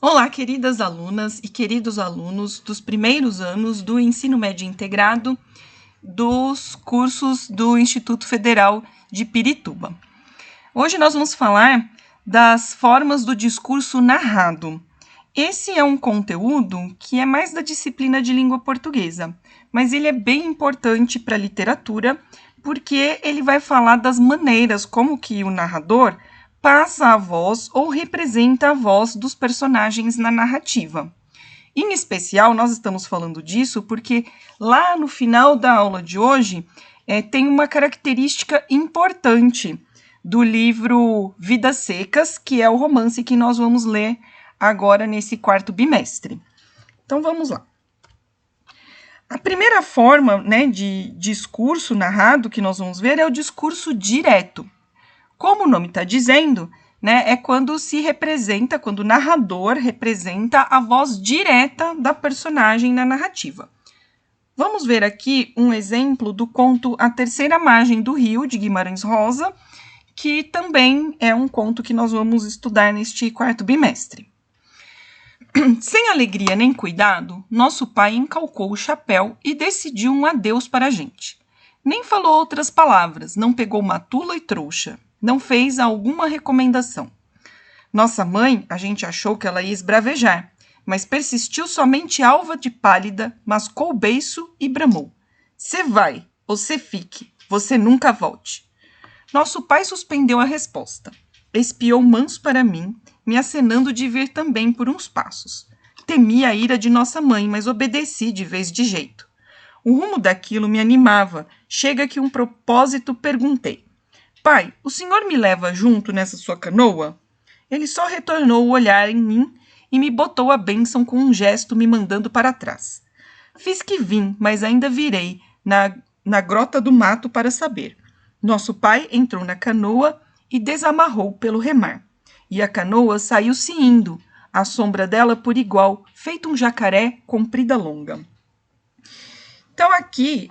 Olá, queridas alunas e queridos alunos dos primeiros anos do Ensino Médio Integrado dos cursos do Instituto Federal de Pirituba. Hoje nós vamos falar das formas do discurso narrado. Esse é um conteúdo que é mais da disciplina de língua portuguesa, mas ele é bem importante para a literatura porque ele vai falar das maneiras como que o narrador passa a voz ou representa a voz dos personagens na narrativa. Em especial, nós estamos falando disso porque lá no final da aula de hoje tem uma característica importante do livro Vidas Secas, que é o romance que nós vamos ler agora nesse quarto bimestre. Então, vamos lá. A primeira forma, de discurso narrado que nós vamos ver é o discurso direto. Como o nome está dizendo, é quando se representa, quando o narrador representa a voz direta da personagem na narrativa. Vamos ver aqui um exemplo do conto A Terceira Margem do Rio, de Guimarães Rosa, que também é um conto que nós vamos estudar neste quarto bimestre. Sem alegria nem cuidado, nosso pai encalcou o chapéu e decidiu um adeus para a gente. Nem falou outras palavras, não pegou matula e trouxa. Não fez alguma recomendação. Nossa mãe, a gente achou que ela ia esbravejar, mas persistiu somente alva de pálida, mascou o beiço e bramou. Cê vai, ou cê fique, você nunca volte. Nosso pai suspendeu a resposta. Espiou manso para mim, me acenando de vir também por uns passos. Temi a ira de nossa mãe, mas obedeci de vez de jeito. O rumo daquilo me animava. Chega que um propósito perguntei. Pai, o senhor me leva junto nessa sua canoa? Ele só retornou o olhar em mim e me botou a bênção com um gesto me mandando para trás. Fiz que vim, mas ainda virei na grota do mato para saber. Nosso pai entrou na canoa e desamarrou pelo remar. E a canoa saiu-se indo, a sombra dela por igual, feito um jacaré comprida longa. Então, aqui,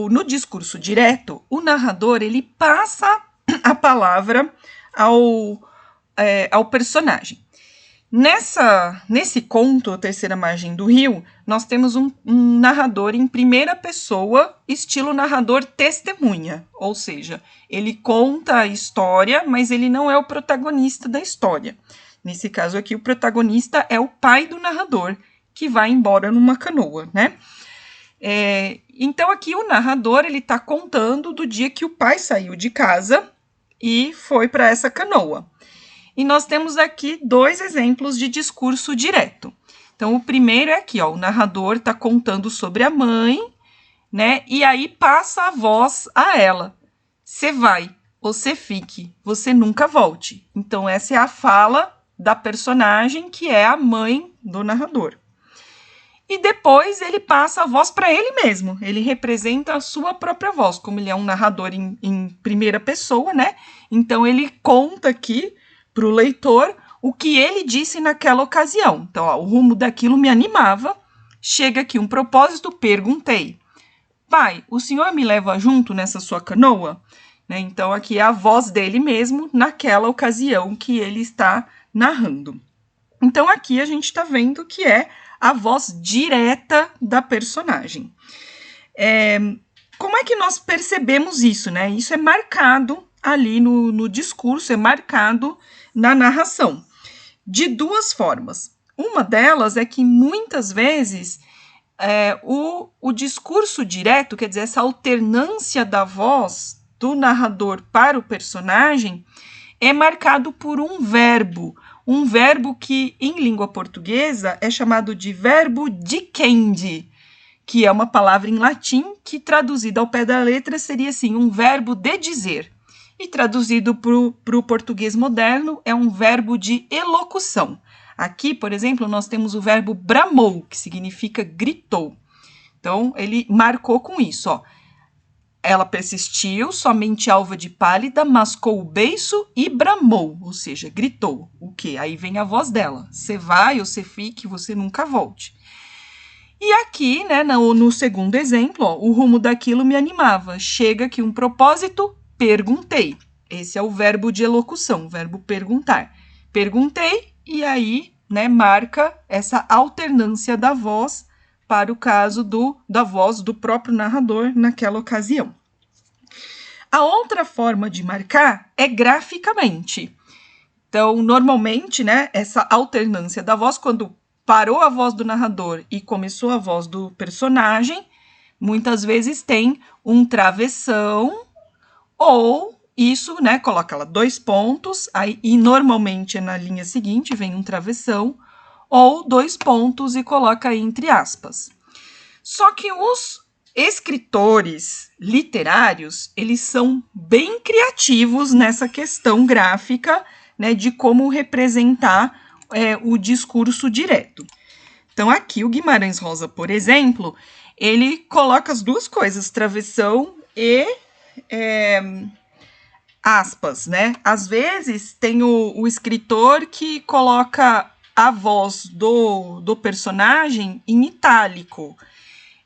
no discurso direto, o narrador ele passa a palavra ao personagem. Nesse conto, A Terceira Margem do Rio, nós temos um narrador em primeira pessoa, estilo narrador testemunha, ou seja, ele conta a história, mas ele não é o protagonista da história. Nesse caso aqui, o protagonista é o pai do narrador, que vai embora numa canoa, Então, aqui o narrador ele está contando do dia que o pai saiu de casa e foi para essa canoa. E nós temos aqui dois exemplos de discurso direto. Então, o primeiro é aqui, o narrador está contando sobre a mãe, e aí passa a voz a ela. Você vai, você fique, você nunca volte. Então, essa é a fala da personagem que é a mãe do narrador. E depois ele passa a voz para ele mesmo. Ele representa a sua própria voz, como ele é um narrador em primeira pessoa, Então, ele conta aqui para o leitor o que ele disse naquela ocasião. Então, o rumo daquilo me animava. Chega aqui um propósito, perguntei. Pai, o senhor me leva junto nessa sua canoa? Então, aqui é a voz dele mesmo naquela ocasião que ele está narrando. Então, aqui a gente está vendo que é a voz direta da personagem. Como é que nós percebemos isso, Isso é marcado ali no discurso, é marcado na narração, de duas formas. Uma delas é que muitas vezes o discurso direto, quer dizer, essa alternância da voz do narrador para o personagem, é marcado por um verbo que em língua portuguesa é chamado de verbo dicendi, que é uma palavra em latim que traduzida ao pé da letra seria assim, um verbo de dizer. E traduzido para o português moderno é um verbo de elocução. Aqui, por exemplo, nós temos o verbo bramou, que significa gritou. Então, ele marcou com isso, Ela persistiu, somente alva de pálida, mascou o beiço e bramou, ou seja, gritou. O quê? Aí vem a voz dela. Você vai ou você fique, você nunca volte. E aqui, no segundo exemplo, o rumo daquilo me animava. Chega que um propósito, perguntei. Esse é o verbo de elocução, o verbo perguntar. Perguntei e aí, né, marca essa alternância da voz para o caso da voz do próprio narrador naquela ocasião. A outra forma de marcar é graficamente. Então, normalmente, né, essa alternância da voz, quando parou a voz do narrador e começou a voz do personagem, muitas vezes tem um travessão, ou isso, né, coloca lá 2 pontos, aí, e normalmente na linha seguinte vem um travessão, ou 2 pontos e coloca entre aspas. Só que os escritores literários, eles são bem criativos nessa questão gráfica, né, de como representar o discurso direto. Então, aqui o Guimarães Rosa, por exemplo, ele coloca as duas coisas, travessão e aspas, né? Às vezes tem o escritor que coloca a voz do personagem em itálico.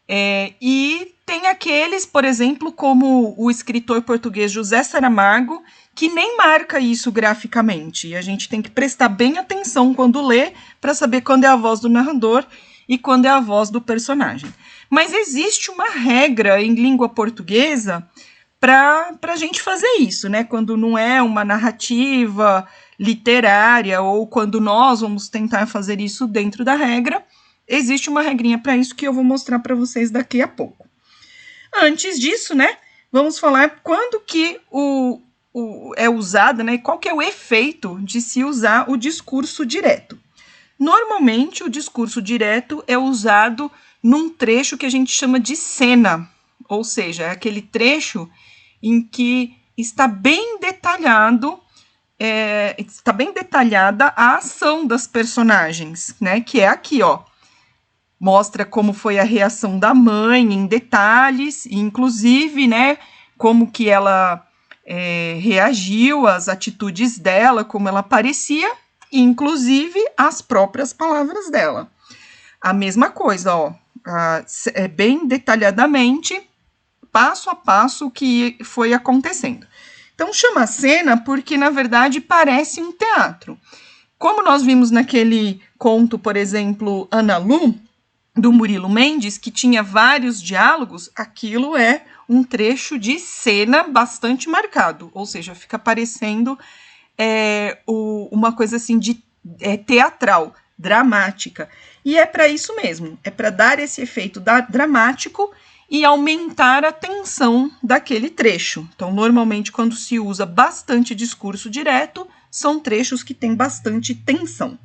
E tem aqueles, por exemplo, como o escritor português José Saramago, que nem marca isso graficamente. E a gente tem que prestar bem atenção quando lê, para saber quando é a voz do narrador e quando é a voz do personagem. Mas existe uma regra em língua portuguesa para a gente fazer isso, né? Quando não é uma narrativa literária ou quando nós vamos tentar fazer isso dentro da regra, existe uma regrinha para isso que eu vou mostrar para vocês daqui a pouco. Antes disso, né, vamos falar quando que é usado, né, qual que é o efeito de se usar o discurso direto. Normalmente, o discurso direto é usado num trecho que a gente chama de cena, ou seja, é aquele trecho em que está bem detalhado, está bem detalhada a ação das personagens, né, que é aqui, ó. Mostra como foi a reação da mãe em detalhes, inclusive, né, como que ela reagiu às atitudes dela, como ela parecia, inclusive as próprias palavras dela. A mesma coisa, ó, bem detalhadamente, passo a passo o que foi acontecendo. Então, chama cena porque, na verdade, parece um teatro. Como nós vimos naquele conto, por exemplo, Ana Lu, do Murilo Mendes, que tinha vários diálogos, aquilo é um trecho de cena bastante marcado, ou seja, fica parecendo uma coisa assim de teatral, dramática. E é para isso mesmo, é para dar esse efeito dramático e aumentar a tensão daquele trecho. Então, normalmente, quando se usa bastante discurso direto, são trechos que têm bastante tensão.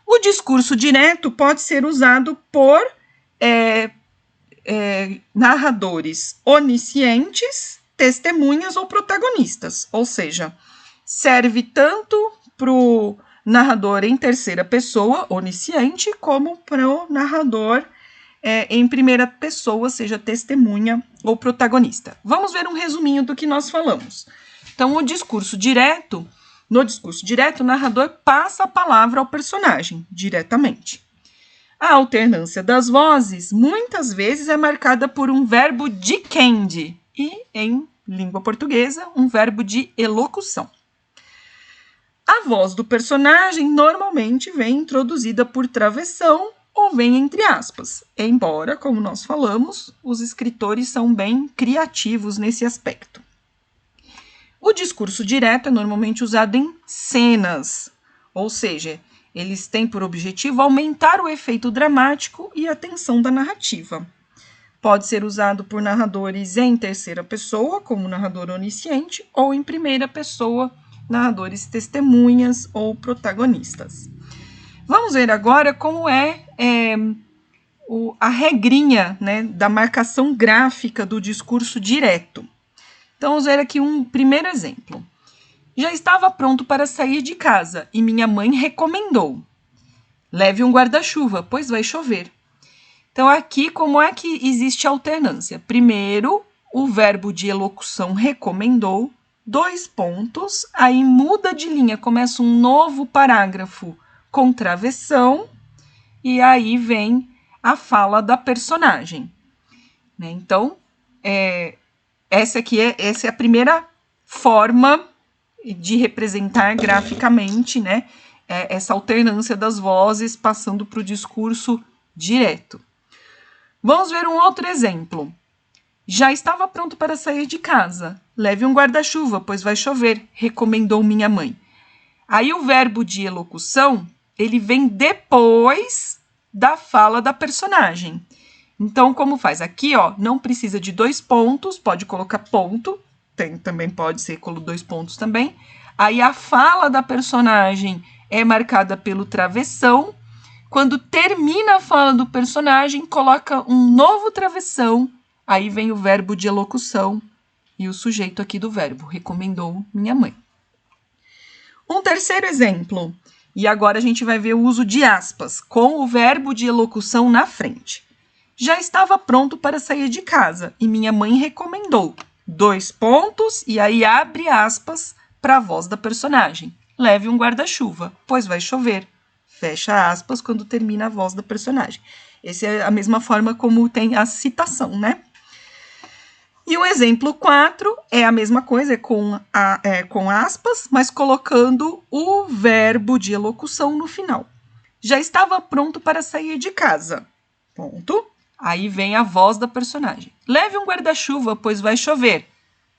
O discurso direto pode ser usado por narradores oniscientes, testemunhas ou protagonistas, ou seja, serve tanto para o narrador em terceira pessoa, onisciente, como para o narrador em primeira pessoa, seja testemunha ou protagonista. Vamos ver um resuminho do que nós falamos. Então, no discurso direto, o narrador passa a palavra ao personagem, diretamente. A alternância das vozes, muitas vezes, é marcada por um verbo dicende e, em língua portuguesa, um verbo de elocução. A voz do personagem normalmente vem introduzida por travessão ou vem entre aspas, embora, como nós falamos, os escritores são bem criativos nesse aspecto. O discurso direto é normalmente usado em cenas, ou seja, eles têm por objetivo aumentar o efeito dramático e a tensão da narrativa. Pode ser usado por narradores em terceira pessoa, como narrador onisciente, ou em primeira pessoa, narradores testemunhas ou protagonistas. Vamos ver agora como a regrinha, né, da marcação gráfica do discurso direto. Então, vamos ver aqui um primeiro exemplo. Já estava pronto para sair de casa e minha mãe recomendou: leve um guarda-chuva, pois vai chover. Então, aqui, como é que existe alternância? Primeiro, o verbo de elocução recomendou, 2 pontos, aí muda de linha, começa um novo parágrafo com travessão, e aí vem a fala da personagem. Né? Então, essa é a primeira forma de representar graficamente, né, essa alternância das vozes passando para o discurso direto. Vamos ver um outro exemplo. Já estava pronto para sair de casa. Leve um guarda-chuva, pois vai chover, recomendou minha mãe. Aí o verbo de elocução, ele vem depois da fala da personagem. Então, como faz? Aqui, ó, não precisa de 2 pontos, pode colocar ponto, também pode ser com 2 pontos também. Aí a fala da personagem é marcada pelo travessão. Quando termina a fala do personagem, coloca um novo travessão. Aí vem o verbo de elocução e o sujeito aqui do verbo, recomendou minha mãe. Um terceiro exemplo, e agora a gente vai ver o uso de aspas, com o verbo de elocução na frente. Já estava pronto para sair de casa e minha mãe recomendou. 2 pontos e aí abre aspas para a voz da personagem. Leve um guarda-chuva, pois vai chover. Fecha aspas quando termina a voz da personagem. Essa é a mesma forma como tem a citação, né? E o exemplo 4 é a mesma coisa, com aspas, mas colocando o verbo de elocução no final. Já estava pronto para sair de casa. Ponto. Aí vem a voz da personagem. Leve um guarda-chuva, pois vai chover.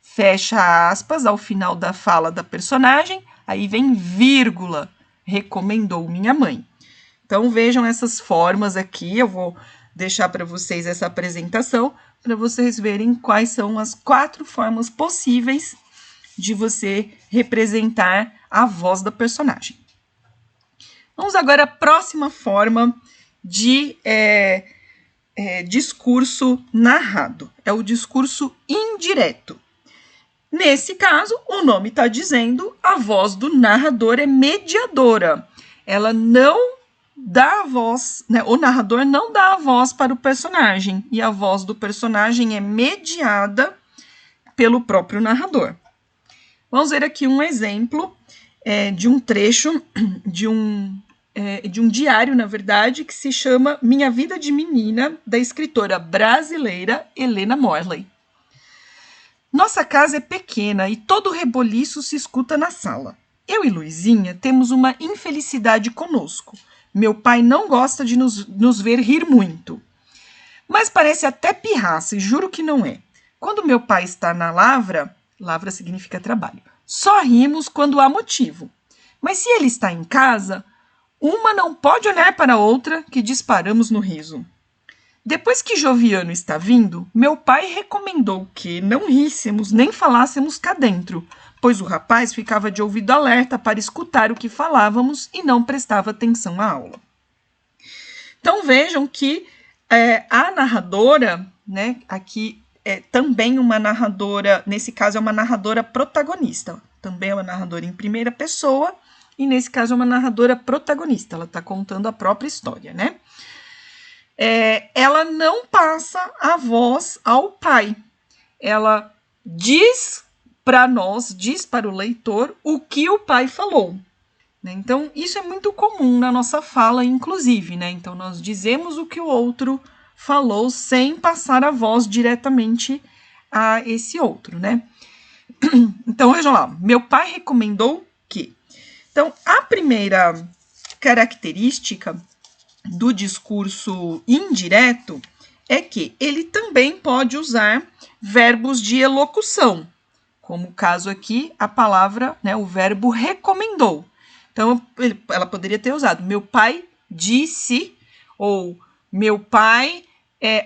Fecha aspas ao final da fala da personagem. Aí vem vírgula. Recomendou minha mãe. Então, vejam essas formas aqui. Eu vou deixar para vocês essa apresentação para vocês verem quais são as 4 formas possíveis de você representar a voz da personagem. Vamos agora à próxima forma de discurso narrado. É o discurso indireto. Nesse caso, o nome está dizendo a voz do narrador é mediadora. Ela não dá a voz, né? O narrador não dá a voz para o personagem e a voz do personagem é mediada pelo próprio narrador. Vamos ver aqui um exemplo de um trecho de um diário, na verdade, que se chama Minha Vida de Menina, da escritora brasileira Helena Morley. Nossa casa é pequena e todo o reboliço se escuta na sala. Eu e Luizinha temos uma infelicidade conosco. Meu pai não gosta de nos ver rir muito. Mas parece até pirraça, e juro que não é. Quando meu pai está na lavra significa trabalho, só rimos quando há motivo. Mas se ele está em casa, uma não pode olhar para a outra que disparamos no riso. Depois que Joviano está vindo, meu pai recomendou que não ríssemos nem falássemos cá dentro, pois o rapaz ficava de ouvido alerta para escutar o que falávamos e não prestava atenção à aula. Então vejam que a narradora, né, aqui é também uma narradora, nesse caso é uma narradora protagonista, também é uma narradora em primeira pessoa e nesse caso é uma narradora protagonista, ela está contando a própria história, né? Ela não passa a voz ao pai, ela diz para nós, diz para o leitor o que o pai falou. Né? Então, isso é muito comum na nossa fala, inclusive. Né? Então, nós dizemos o que o outro falou sem passar a voz diretamente a esse outro. Né? Então, vejam lá. Meu pai recomendou que... Então, a primeira característica do discurso indireto é que ele também pode usar verbos de elocução. Como o caso aqui, a palavra, né, o verbo recomendou. Então, ela poderia ter usado meu pai disse, ou meu pai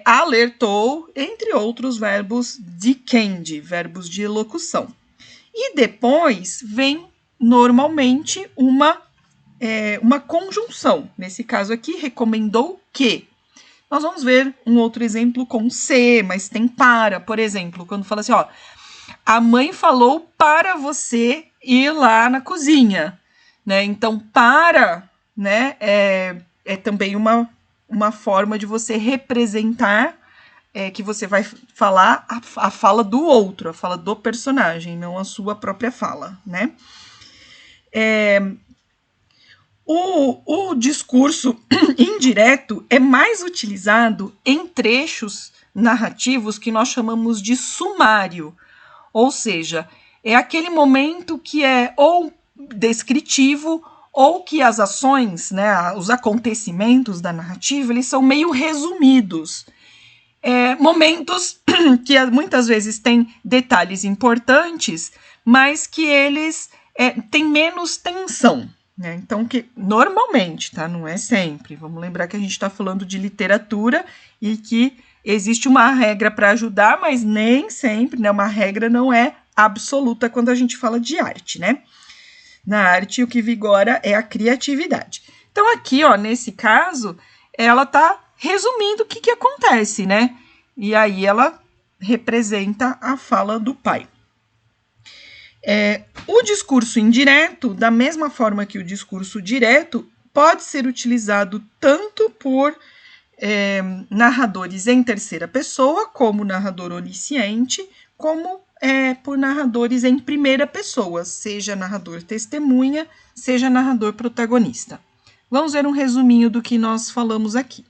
alertou, entre outros verbos de candy, verbos de elocução. E depois vem, normalmente, uma conjunção. Nesse caso aqui, recomendou que. Nós vamos ver um outro exemplo com se, mas tem para. Por exemplo, quando fala assim, ó, a mãe falou para você ir lá na cozinha, né? Então, para, né, é também uma forma de você representar que você vai falar a fala do outro, a fala do personagem, não a sua própria fala, né? O discurso indireto é mais utilizado em trechos narrativos que nós chamamos de sumário, ou seja, é aquele momento que é ou descritivo ou que as ações, né, os acontecimentos da narrativa, eles são meio resumidos. Momentos que muitas vezes têm detalhes importantes, mas que eles têm menos tensão. Né? Então, que normalmente, tá? Não é sempre. Vamos lembrar que a gente está falando de literatura e que existe uma regra para ajudar, mas nem sempre, né? Uma regra não é absoluta quando a gente fala de arte, né? Na arte, o que vigora é a criatividade. Então, aqui, ó, nesse caso, ela está resumindo o que acontece, né? E aí ela representa a fala do pai. O discurso indireto, da mesma forma que o discurso direto, pode ser utilizado tanto por narradores em terceira pessoa, como narrador onisciente, como por narradores em primeira pessoa, seja narrador testemunha, seja narrador protagonista. Vamos ver um resuminho do que nós falamos aqui.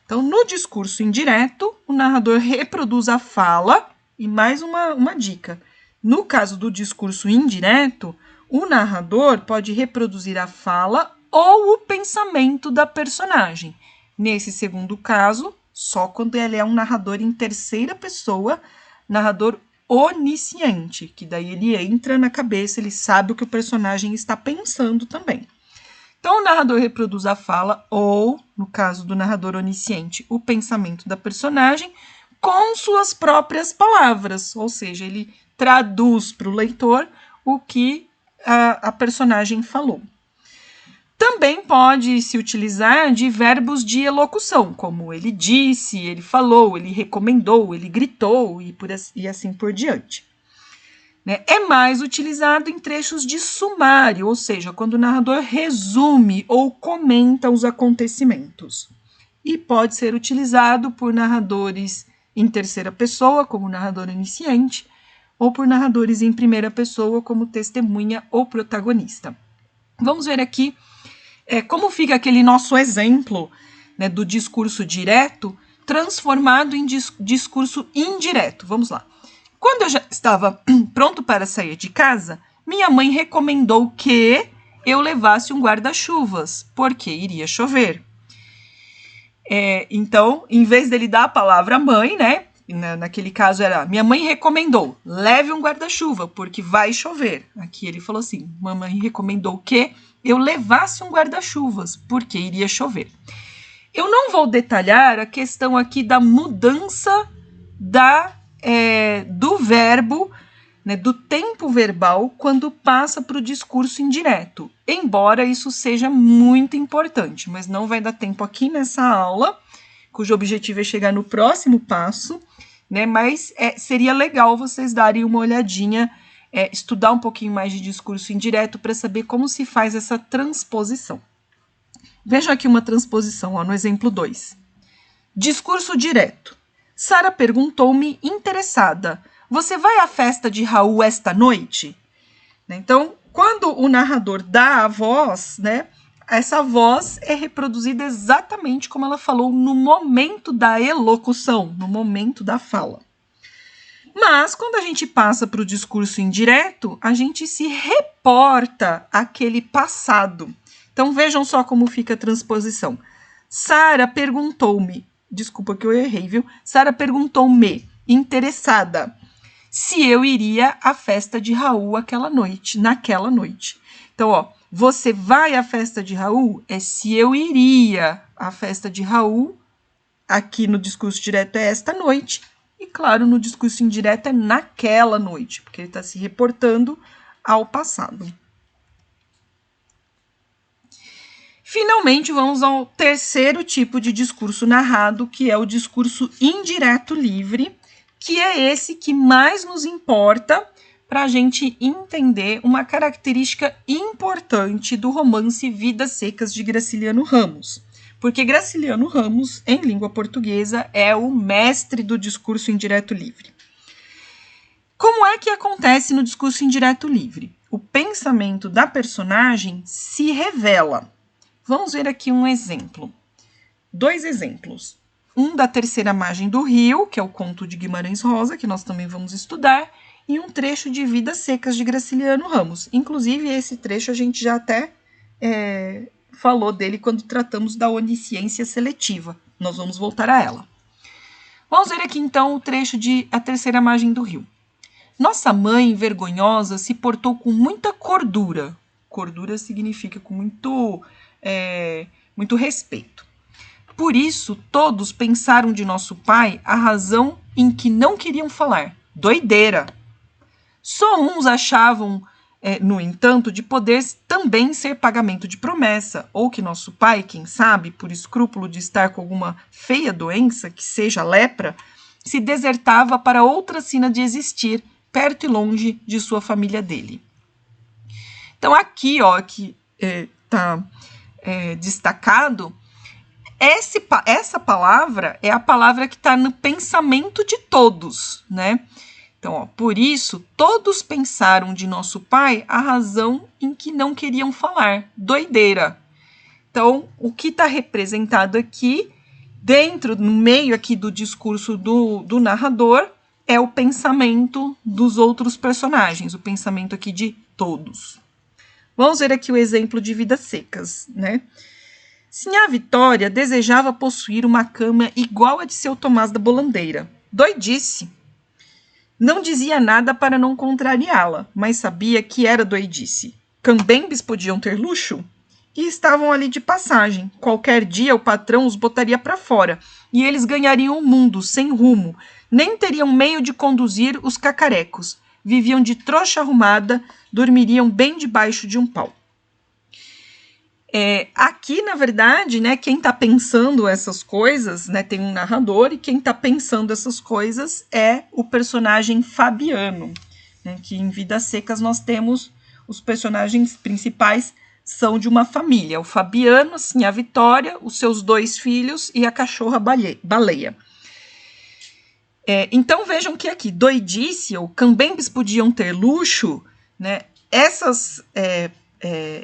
Então, no discurso indireto, o narrador reproduz a fala, e mais uma dica. No caso do discurso indireto, o narrador pode reproduzir a fala ou o pensamento da personagem. Nesse segundo caso, só quando ele é um narrador em terceira pessoa, narrador onisciente, que daí ele entra na cabeça, ele sabe o que o personagem está pensando também. Então, o narrador reproduz a fala ou, no caso do narrador onisciente, o pensamento da personagem com suas próprias palavras, ou seja, ele traduz para o leitor o que a personagem falou. Também pode se utilizar de verbos de elocução, como ele disse, ele falou, ele recomendou, ele gritou e assim por diante. É mais utilizado em trechos de sumário, ou seja, quando o narrador resume ou comenta os acontecimentos. E pode ser utilizado por narradores em terceira pessoa, como narrador onisciente, ou por narradores em primeira pessoa, como testemunha ou protagonista. Vamos ver aqui como fica aquele nosso exemplo, né, do discurso direto transformado em discurso indireto. Vamos lá. Quando eu já estava pronto para sair de casa, minha mãe recomendou que eu levasse um guarda-chuvas, porque iria chover. Então, em vez dele dar a palavra mãe, né? Naquele caso era, minha mãe recomendou, leve um guarda-chuva, porque vai chover. Aqui ele falou assim, mamãe recomendou que eu levasse um guarda-chuvas, porque iria chover. Eu não vou detalhar a questão aqui da mudança do verbo, né, do tempo verbal, quando passa para o discurso indireto. Embora isso seja muito importante, mas não vai dar tempo aqui nessa aula, cujo objetivo é chegar no próximo passo, né, mas seria legal vocês darem uma olhadinha, estudar um pouquinho mais de discurso indireto para saber como se faz essa transposição. Vejam aqui uma transposição, ó, no exemplo 2. Discurso direto. Sara perguntou-me, interessada, você vai à festa de Raul esta noite? Então, quando o narrador dá a voz, né, essa voz é reproduzida exatamente como ela falou no momento da elocução, no momento da fala. Mas, quando a gente passa para o discurso indireto, a gente se reporta àquele passado. Então, vejam só como fica a transposição. Sara perguntou-me, desculpa que eu errei, viu? Sara perguntou-me, interessada, se eu iria à festa de Raul naquela noite. Então, ó, você vai à festa de Raul? É se eu iria à festa de Raul, aqui no discurso direto é esta noite, e claro, no discurso indireto é naquela noite, porque ele está se reportando ao passado. Finalmente, vamos ao terceiro tipo de discurso narrado, que é o discurso indireto livre, que é esse que mais nos importa para a gente entender uma característica importante do romance Vidas Secas de Graciliano Ramos. Porque Graciliano Ramos, em língua portuguesa, é o mestre do discurso indireto livre. Como é que acontece no discurso indireto livre? O pensamento da personagem se revela. Vamos ver aqui um exemplo. 2 exemplos. Um da Terceira Margem do Rio, que é o conto de Guimarães Rosa, que nós também vamos estudar, e um trecho de Vidas Secas de Graciliano Ramos. Inclusive, esse trecho a gente já até falou dele quando tratamos da onisciência seletiva. Nós vamos voltar a ela. Vamos ver aqui então o trecho de A Terceira Margem do Rio. Nossa mãe, vergonhosa, se portou com muita cordura. Cordura significa com muito respeito. Por isso, todos pensaram de nosso pai a razão em que não queriam falar. Doideira! Só uns achavam, no entanto, de poder também ser pagamento de promessa, ou que nosso pai, quem sabe, por escrúpulo de estar com alguma feia doença, que seja lepra, se desertava para outra sina de existir, perto e longe de sua família dele. Então aqui, que está destacado, essa palavra é a palavra que está no pensamento de todos, né? Então, por isso, todos pensaram de nosso pai a razão em que não queriam falar. Doideira. Então, o que está representado aqui, no meio aqui do discurso do narrador, é o pensamento dos outros personagens, o pensamento aqui de todos. Vamos ver aqui o exemplo de Vidas Secas, né? Sinhá Vitória desejava possuir uma cama igual a de seu Tomás da Bolandeira. Doidice! Não dizia nada para não contrariá-la, mas sabia que era doidice. Cambembes podiam ter luxo? E estavam ali de passagem. Qualquer dia o patrão os botaria para fora, e eles ganhariam o mundo, sem rumo. Nem teriam meio de conduzir os cacarecos. Viviam de trouxa arrumada, dormiriam bem debaixo de um pau. Aqui, na verdade, né, quem está pensando essas coisas, né, tem um narrador, e quem está pensando essas coisas é o personagem Fabiano, né, que em Vidas Secas nós temos os personagens principais são de uma família, o Fabiano, assim, a Vitória, os seus 2 filhos e a cachorra baleia. Então vejam que aqui, doidice ou cambembes podiam ter luxo, né,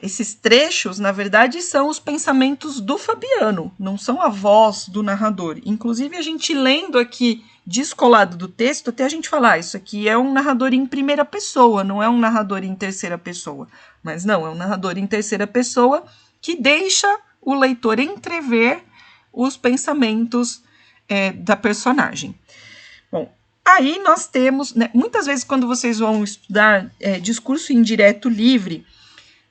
esses trechos, na verdade, são os pensamentos do Fabiano, não são a voz do narrador. Inclusive, a gente lendo aqui descolado do texto, até a gente fala, isso aqui é um narrador em primeira pessoa, não é um narrador em terceira pessoa. Mas não, é um narrador em terceira pessoa que deixa o leitor entrever os pensamentos da personagem. Bom, aí nós temos, né, muitas vezes quando vocês vão estudar discurso indireto livre,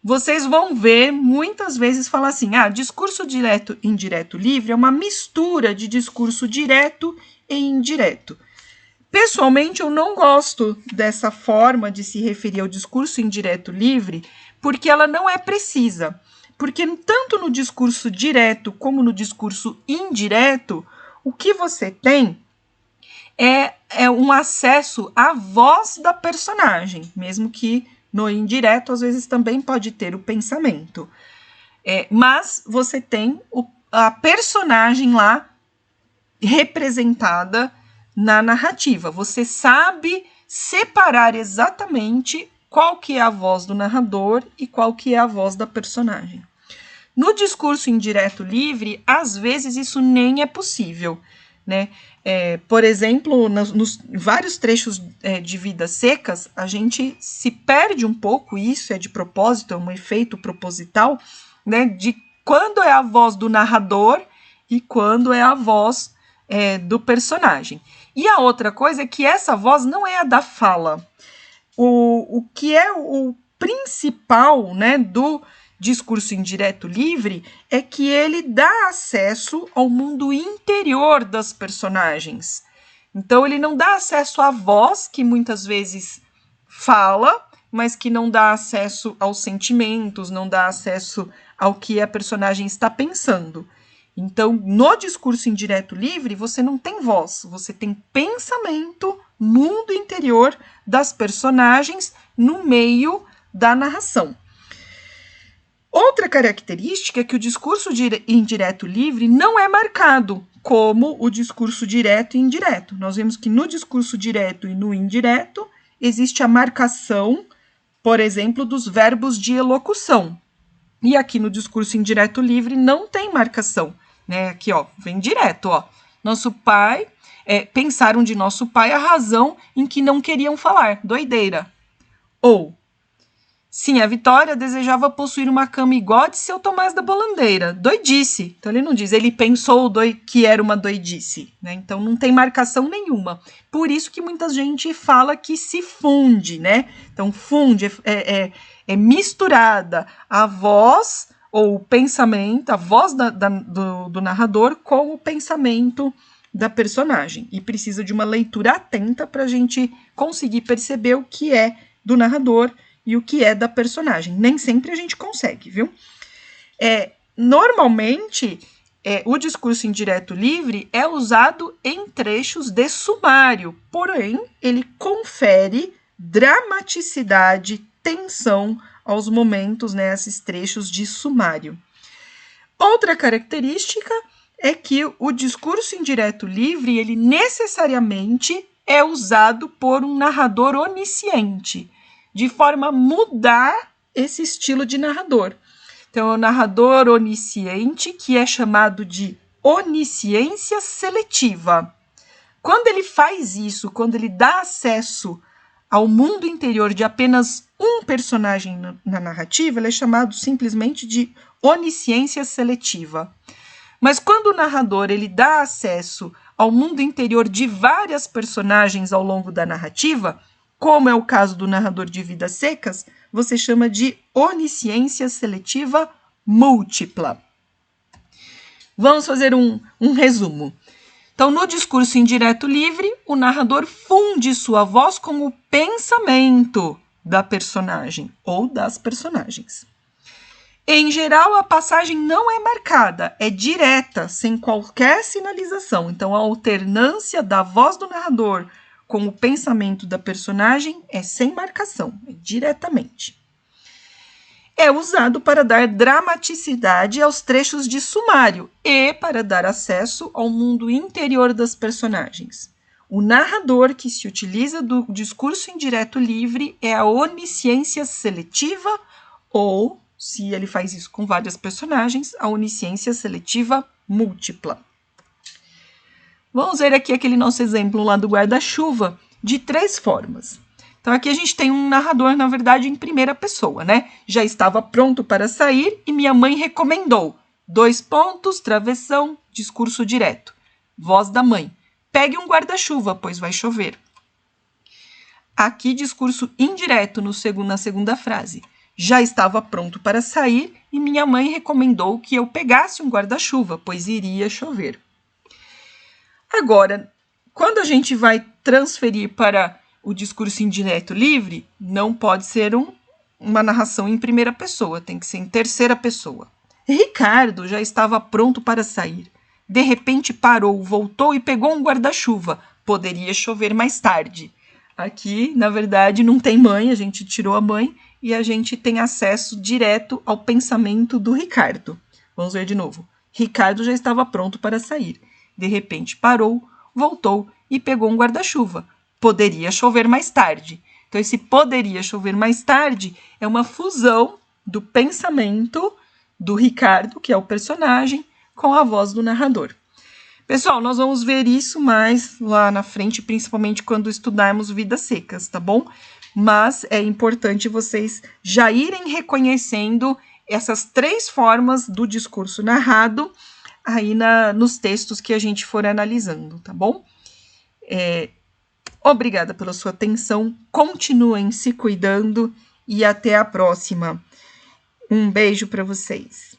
vocês vão ver muitas vezes falar assim, discurso direto e indireto livre é uma mistura de discurso direto e indireto. Pessoalmente, eu não gosto dessa forma de se referir ao discurso indireto livre, porque ela não é precisa. Porque tanto no discurso direto como no discurso indireto, o que você tem é um acesso à voz da personagem, mesmo que no indireto, às vezes, também pode ter o pensamento. Mas você tem a personagem lá representada na narrativa. Você sabe separar exatamente qual que é a voz do narrador e qual que é a voz da personagem. No discurso indireto livre, às vezes isso nem é possível, né? Por exemplo, nos vários trechos de Vidas Secas, a gente se perde um pouco, isso é de propósito, é um efeito proposital, né, de quando é a voz do narrador e quando é a voz do personagem. E a outra coisa é que essa voz não é a da fala. O que é o principal, né, do discurso indireto livre é que ele dá acesso ao mundo interior das personagens. Então, ele não dá acesso à voz, que muitas vezes fala, mas que não dá acesso aos sentimentos, não dá acesso ao que a personagem está pensando. Então, no discurso indireto livre, você não tem voz, você tem pensamento, mundo interior das personagens no meio da narração. Outra característica é que o discurso indireto livre não é marcado como o discurso direto e indireto. Nós vemos que no discurso direto e no indireto existe a marcação, por exemplo, dos verbos de elocução. E aqui no discurso indireto livre não tem marcação, né? Aqui, vem direto, Nosso pai, pensaram de nosso pai a razão em que não queriam falar. Doideira. Ou, Sim, a Vitória desejava possuir uma cama igual a de seu Tomás da Bolandeira. Doidice. Então ele não diz, ele pensou que era uma doidice, né? Então não tem marcação nenhuma. Por isso que muita gente fala que se funde, né? Então funde, é misturada a voz ou o pensamento, a voz do narrador com o pensamento da personagem. E precisa de uma leitura atenta para a gente conseguir perceber o que é do narrador e o que é da personagem. Nem sempre a gente consegue, viu? Normalmente, o discurso indireto livre é usado em trechos de sumário, porém, ele confere dramaticidade, tensão aos momentos, né, esses trechos de sumário. Outra característica é que o discurso indireto livre, ele necessariamente é usado por um narrador onisciente, de forma a mudar esse estilo de narrador. Então, é o narrador onisciente, que é chamado de onisciência seletiva. Quando ele faz isso, quando ele dá acesso ao mundo interior de apenas um personagem na narrativa, ele é chamado simplesmente de onisciência seletiva. Mas quando o narrador ele dá acesso ao mundo interior de várias personagens ao longo da narrativa, como é o caso do narrador de Vidas Secas, você chama de onisciência seletiva múltipla. Vamos fazer um resumo. Então, no discurso indireto livre, o narrador funde sua voz com o pensamento da personagem ou das personagens. Em geral, a passagem não é marcada, é direta, sem qualquer sinalização. Então, a alternância da voz do narrador com o pensamento da personagem é sem marcação, é diretamente. É usado para dar dramaticidade aos trechos de sumário e para dar acesso ao mundo interior das personagens. O narrador que se utiliza do discurso indireto livre é a onisciência seletiva ou, se ele faz isso com várias personagens, a onisciência seletiva múltipla. Vamos ver aqui aquele nosso exemplo lá do guarda-chuva de 3 formas. Então, aqui a gente tem um narrador, na verdade, em primeira pessoa, né? Já estava pronto para sair e minha mãe recomendou. 2 pontos, travessão, discurso direto. Voz da mãe. Pegue um guarda-chuva, pois vai chover. Aqui, discurso indireto na segunda frase. Já estava pronto para sair e minha mãe recomendou que eu pegasse um guarda-chuva, pois iria chover. Agora, quando a gente vai transferir para o discurso indireto livre, não pode ser uma narração em primeira pessoa, tem que ser em terceira pessoa. Ricardo já estava pronto para sair. De repente parou, voltou e pegou um guarda-chuva. Poderia chover mais tarde. Aqui, na verdade, não tem mãe, a gente tirou a mãe e a gente tem acesso direto ao pensamento do Ricardo. Vamos ver de novo. Ricardo já estava pronto para sair. De repente parou, voltou e pegou um guarda-chuva. Poderia chover mais tarde. Então, esse poderia chover mais tarde é uma fusão do pensamento do Ricardo, que é o personagem, com a voz do narrador. Pessoal, nós vamos ver isso mais lá na frente, principalmente quando estudarmos Vidas Secas, tá bom? Mas é importante vocês já irem reconhecendo essas 3 formas do discurso narrado aí nos textos que a gente for analisando, tá bom? Obrigada pela sua atenção, continuem se cuidando e até a próxima. Um beijo para vocês.